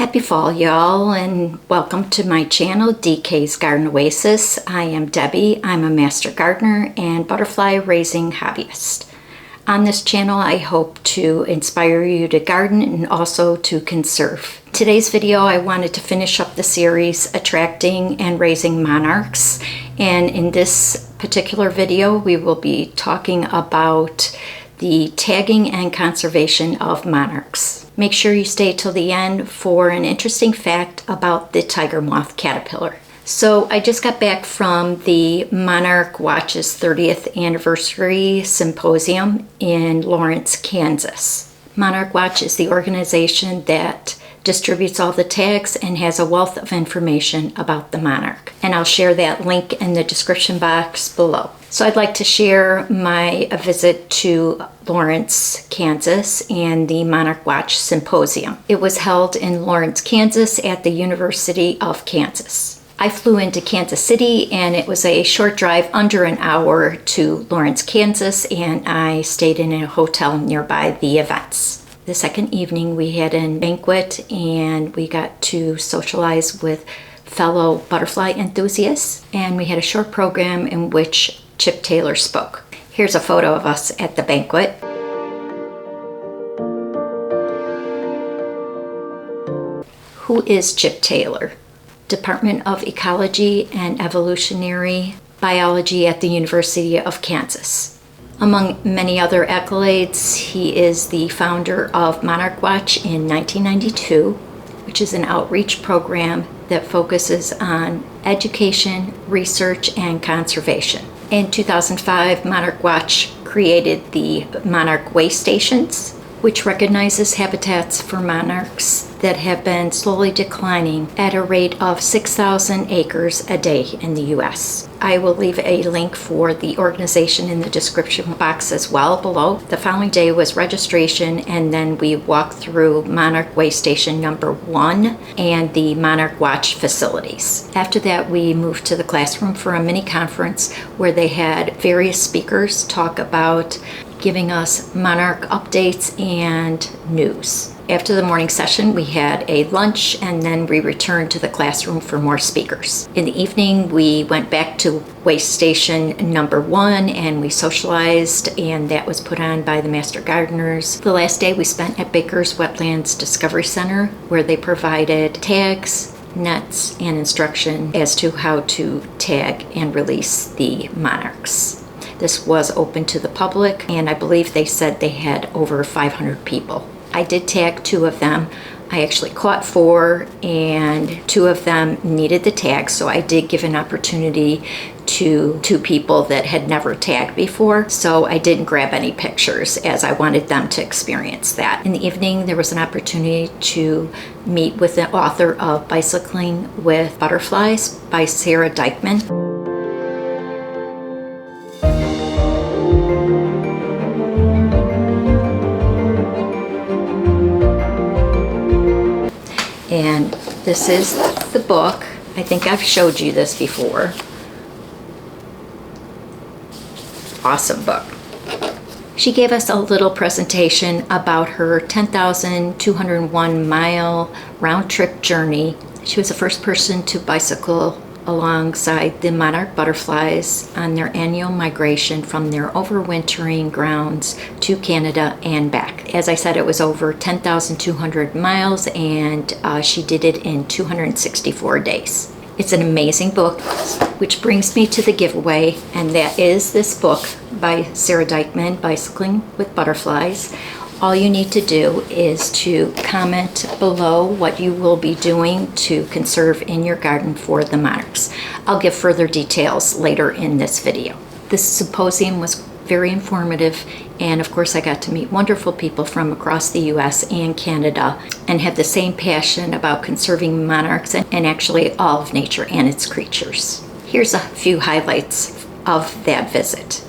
Happy fall, y'all, and welcome to my channel, DK's Garden Oasis. I am Debbie. I'm a master gardener and butterfly raising hobbyist. On this channel, I hope to inspire you to garden and also to conserve. Today's video, I wanted to finish up the series, Attracting and Raising Monarchs. And in this particular video, we will be talking about the tagging and conservation of monarchs. Make sure you stay till the end for an interesting fact about the tiger moth caterpillar. So I just got back from the Monarch Watch's 30th anniversary symposium in Lawrence, Kansas. Monarch Watch is the organization that distributes all the tags and has a wealth of information about the monarch. And I'll share that link in the description box below. So I'd like to share my visit to Lawrence, Kansas and the Monarch Watch Symposium. It was held in Lawrence, Kansas at the University of Kansas. I flew into Kansas City and it was a short drive, under an hour, to Lawrence, Kansas, and I stayed in a hotel nearby the events. The second evening we had a banquet and we got to socialize with fellow butterfly enthusiasts, and we had a short program in which Chip Taylor spoke. Here's a photo of us at the banquet. Who is Chip Taylor? Department of Ecology and Evolutionary Biology at the University of Kansas. Among many other accolades, he is the founder of Monarch Watch in 1992, which is an outreach program that focuses on education, research, and conservation. In 2005, Monarch Watch created the Monarch Way Stations, which recognizes habitats for monarchs that have been slowly declining at a rate of 6,000 acres a day in the U.S. I will leave a link for the organization in the description box as well below. The following day was registration, and then we walked through Monarch Way Station number 1 and the Monarch Watch facilities. After that, we moved to the classroom for a mini conference where they had various speakers talk about giving us monarch updates and news. After the morning session, we had a lunch and then we returned to the classroom for more speakers. In the evening, we went back to Waste Station number 1 and we socialized, and that was put on by the Master Gardeners. The last day we spent at Baker's Wetlands Discovery Center, where they provided tags, nets, and instruction as to how to tag and release the monarchs. This was open to the public, and I believe they said they had over 500 people. I did tag 2 of them. I actually caught 4, and 2 of them needed the tag, so I did give an opportunity to 2 people that had never tagged before. So I didn't grab any pictures, as I wanted them to experience that. In the evening, there was an opportunity to meet with the author of Bicycling with Butterflies by Sarah DYKMAN. And this is the book. I think I've showed you this before. Awesome book. She gave us a little presentation about her 10,201 mile round trip journey. She was the first person to bicycle alongside the monarch butterflies on their annual migration from their overwintering grounds to Canada and back. As I said, it was over 10,200 miles, and she did it in 264 days. It's an amazing book, which brings me to the giveaway, and that is this book by Sarah DYKMAN, Bicycling with Butterflies. All you need to do is to comment below what you will be doing to conserve in your garden for the monarchs. I'll give further details later in this video. This symposium was very informative, and of course I got to meet wonderful people from across the US and Canada and have the same passion about conserving monarchs and actually all of nature and its creatures. Here's a few highlights of that visit.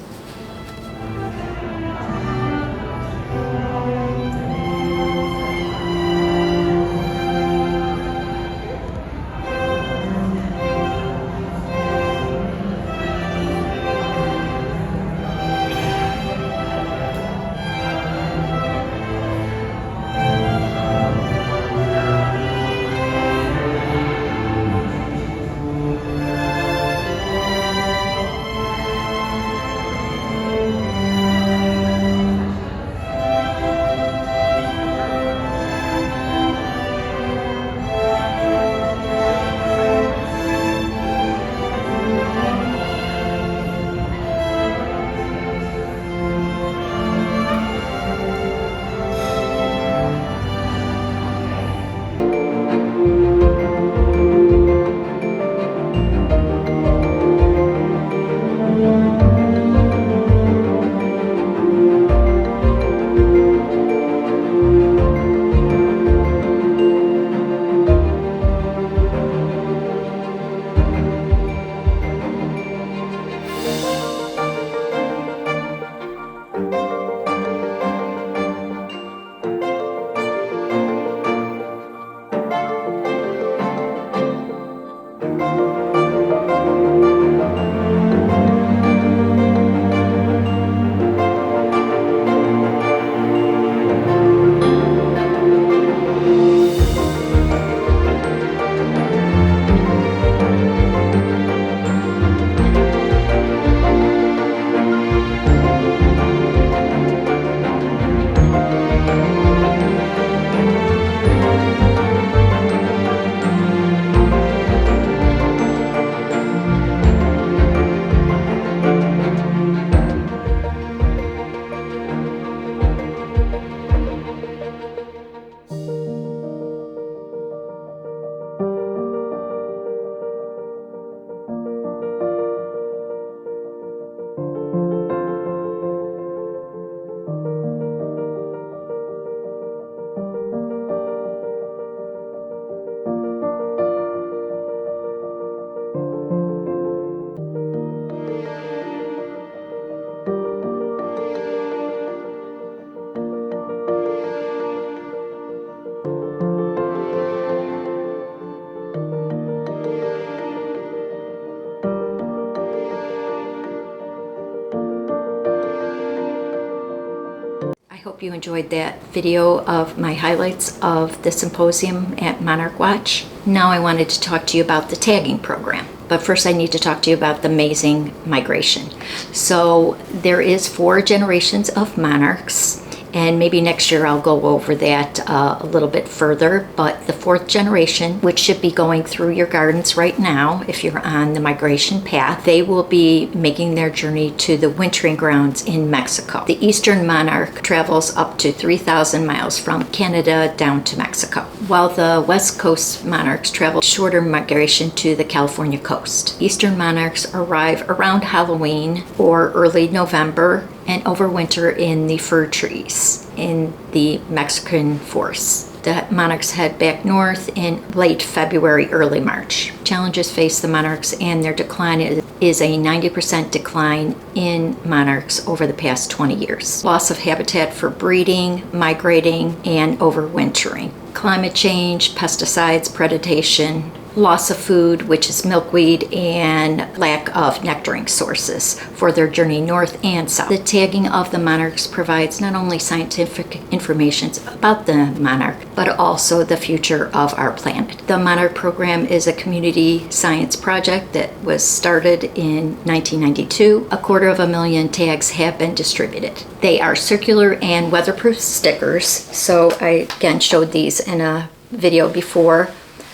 hope you enjoyed that video of my highlights of the symposium at Monarch Watch. Now I wanted to talk to you about the tagging program. But first I need to talk to you about the amazing migration. So there is 4 generations of monarchs, and maybe next year I'll go over that a little bit further. But the 4th generation, which should be going through your gardens right now if you're on the migration path, they will be making their journey to the wintering grounds in Mexico. The eastern monarch travels up to 3,000 miles from Canada down to Mexico, while the west coast monarchs travel shorter migration to the California coast. Eastern monarchs arrive around Halloween or early November and overwinter in the fir trees in the Mexican forests. The monarchs head back north in late February, early March. Challenges face the monarchs, and their decline is a 90% decline in monarchs over the past 20 years. Loss of habitat for breeding, migrating, and overwintering. Climate change, pesticides, predation, loss of food, which is milkweed, and lack of nectaring sources for their journey north and south. The tagging of the monarchs provides not only scientific information about the monarch, but also the future of our planet. The Monarch program is a community science project that was started in 1992. 250,000 tags have been distributed. They are circular and weatherproof stickers. So I again showed these in a video before.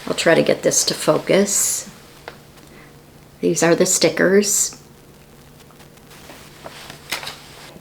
I'll try to get this to focus. These are the stickers.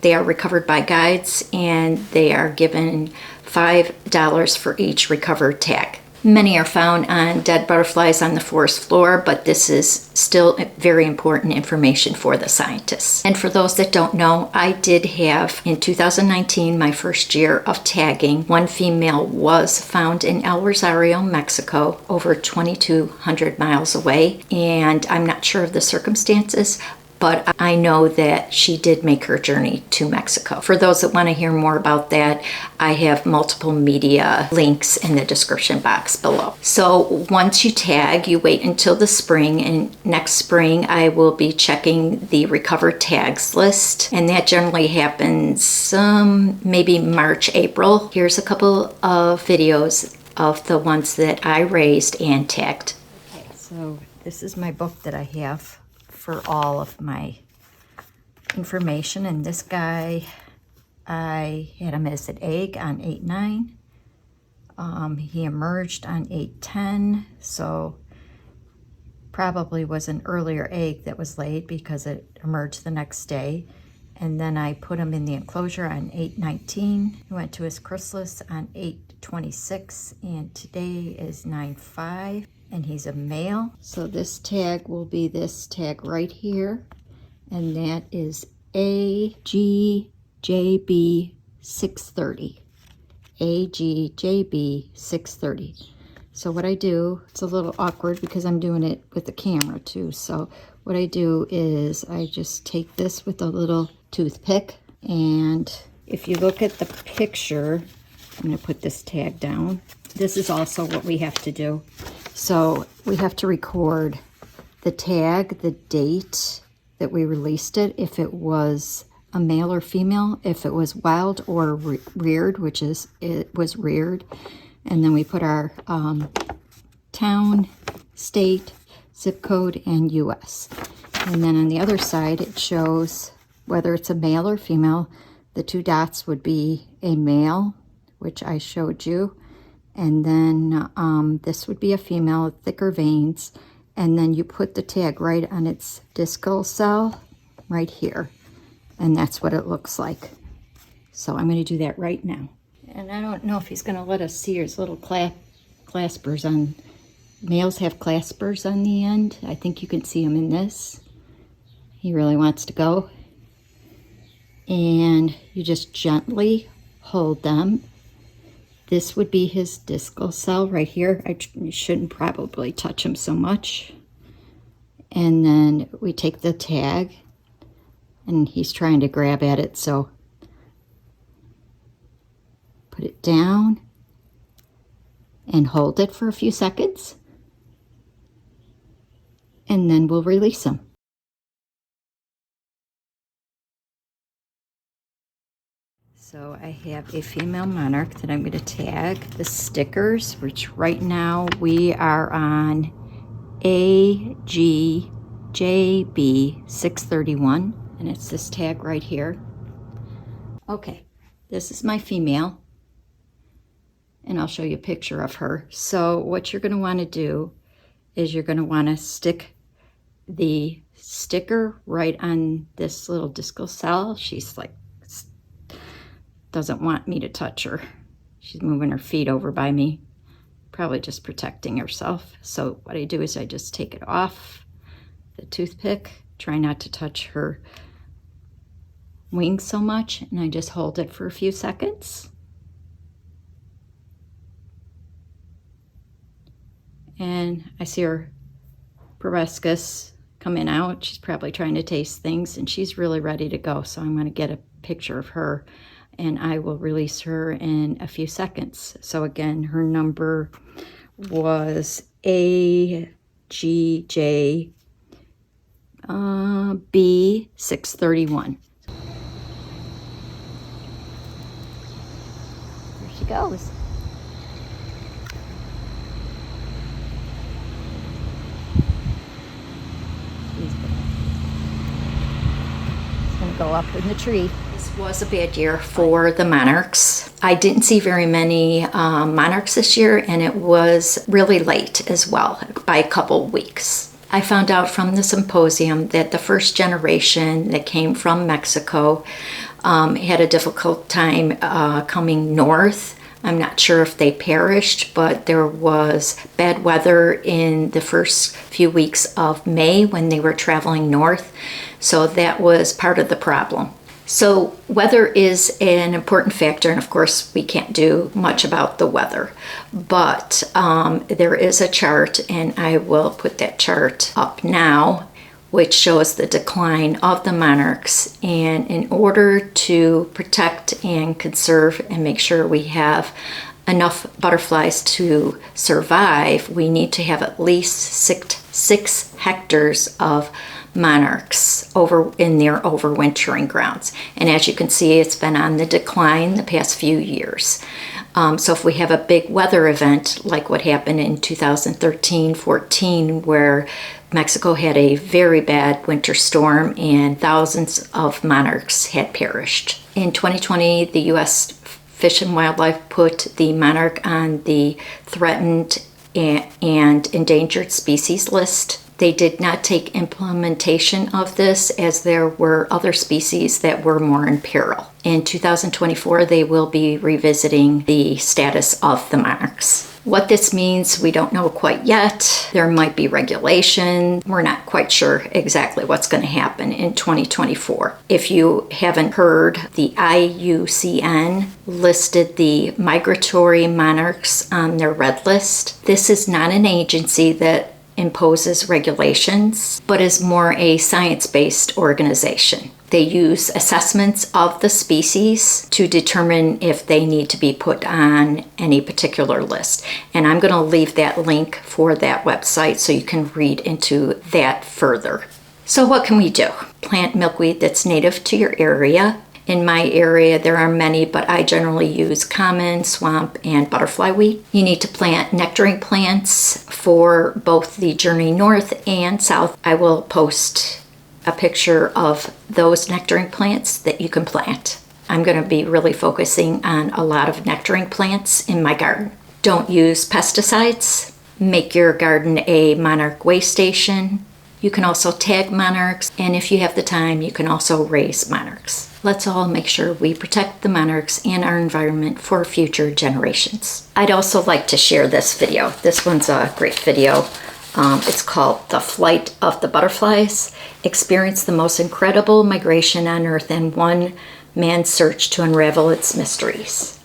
They are recovered by guides, and they are given $5 for each recovered tag. Many are found on dead butterflies on the forest floor, but this is still very important information for the scientists. And for those that don't know, I did have, in 2019, my first year of tagging, 1 female was found in El Rosario, Mexico, over 2,200 miles away. And I'm not sure of the circumstances, but I know that she did make her journey to Mexico. For those that want to hear more about that, I have multiple media links in the description box below. So once you tag, you wait until the spring, and next spring I will be checking the recovered tags list, and that generally happens maybe March, April. Here's a couple of videos of the ones that I raised and tagged. Okay, so this is my book that I have for all of my information, and this guy, I had him as an egg on 8/9. He emerged on 8/10, so probably was an earlier egg that was laid because it emerged the next day. And then I put him in the enclosure on 8/19. He went to his chrysalis on 8/26, and today is 9/5. And he's a male. So this tag will be this tag right here, and that is AGJB630. AGJB630. So what I do, it's a little awkward because I'm doing it with the camera too. So what I do is I just take this with a little toothpick, and if you look at the picture, I'm going to put this tag down. This is also what we have to do. So we have to record the tag, the date that we released it, if it was a male or female, if it was wild or reared, which is, it was reared. And then we put our town, state, zip code, and US. And then on the other side, it shows whether it's a male or female. The 2 dots would be a male, which I showed you. And then this would be a female, thicker veins. And then you put the tag right on its discal cell right here. And that's what it looks like. So I'm going to do that right now. And I don't know if he's going to let us see his little claspers on. Males have claspers on the end. I think you can see him in this. He really wants to go. And you just gently hold them. This would be his discal cell right here. I shouldn't probably touch him so much. And then we take the tag, and he's trying to grab at it, so put it down and hold it for a few seconds, and then we'll release him. So I have a female monarch that I'm going to tag the stickers, which right now we are on AGJB 631, and it's this tag right here. Okay, this is my female, and I'll show you a picture of her. So what you're going to want to do is you're going to want to stick the sticker right on this little discal cell. She's like, doesn't want me to touch her. She's moving her feet over by me, probably just protecting herself. So what I do is I just take it off the toothpick, try not to touch her wings so much, and I just hold it for a few seconds. And I see her proboscis coming out. She's probably trying to taste things, and she's really ready to go. So I'm going to get a picture of her, and I will release her in a few seconds. So again, her number was AGJ B 631. There she goes. She's gonna go up in the tree. This was a bad year for the monarchs. I didn't see very many monarchs this year, and it was really late as well, by a couple weeks. I found out from the symposium that the first generation that came from Mexico had a difficult time coming north. I'm not sure if they perished, but there was bad weather in the first few weeks of May when they were traveling north. So that was part of the problem. So weather is an important factor, and of course we can't do much about the weather, but there is a chart, and I will put that chart up now, which shows the decline of the monarchs. And in order to protect and conserve and make sure we have enough butterflies to survive, we need to have at least 6 hectares of monarchs over in their overwintering grounds. And as you can see, it's been on the decline the past few years. So if we have a big weather event like what happened in 2013-14, where Mexico had a very bad winter storm and thousands of monarchs had perished. In 2020, the U.S. Fish and Wildlife put the monarch on the threatened and endangered species list. They did not take implementation of this, as there were other species that were more in peril. In 2024, they will be revisiting the status of the monarchs. What this means, we don't know quite yet. There might be regulation. We're not quite sure exactly what's going to happen in 2024. If you haven't heard, the IUCN listed the migratory monarchs on their red list. This is not an agency that imposes regulations, but is more a science-based organization. They use assessments of the species to determine if they need to be put on any particular list. And I'm going to leave that link for that website so you can read into that further. So what can we do? Plant milkweed that's native to your area. In my area, there are many, but I generally use common, swamp, and butterfly weed. You need to plant nectaring plants for both the journey north and south. I will post a picture of those nectaring plants that you can plant. I'm going to be really focusing on a lot of nectaring plants in my garden. Don't use pesticides. Make your garden a monarch way station. You can also tag monarchs, and if you have the time, you can also raise monarchs. Let's all make sure we protect the monarchs and our environment for future generations. I'd also like to share this video. This one's a great video. It's called The Flight of the Butterflies. Experience the most incredible migration on Earth and one man's search to unravel its mysteries.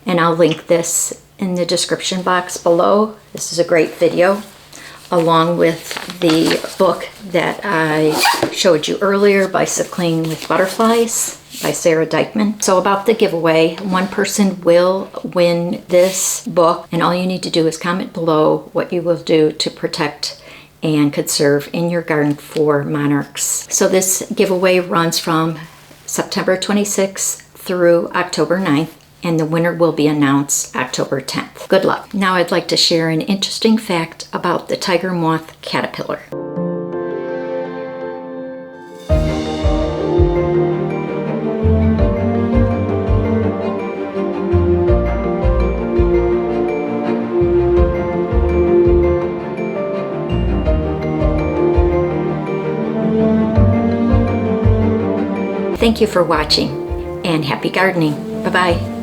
And I'll link this in the description box below. This is a great video, along with the book that I showed you earlier, Bicycling with Butterflies by Sarah Dykman. So about the giveaway, one person will win this book, and all you need to do is comment below what you will do to protect and conserve in your garden for monarchs. So this giveaway runs from September 26th through October 9th, and the winner will be announced October 10th. Good luck. Now I'd like to share an interesting fact about the tiger moth caterpillar. Thank you for watching, and happy gardening. Bye-bye.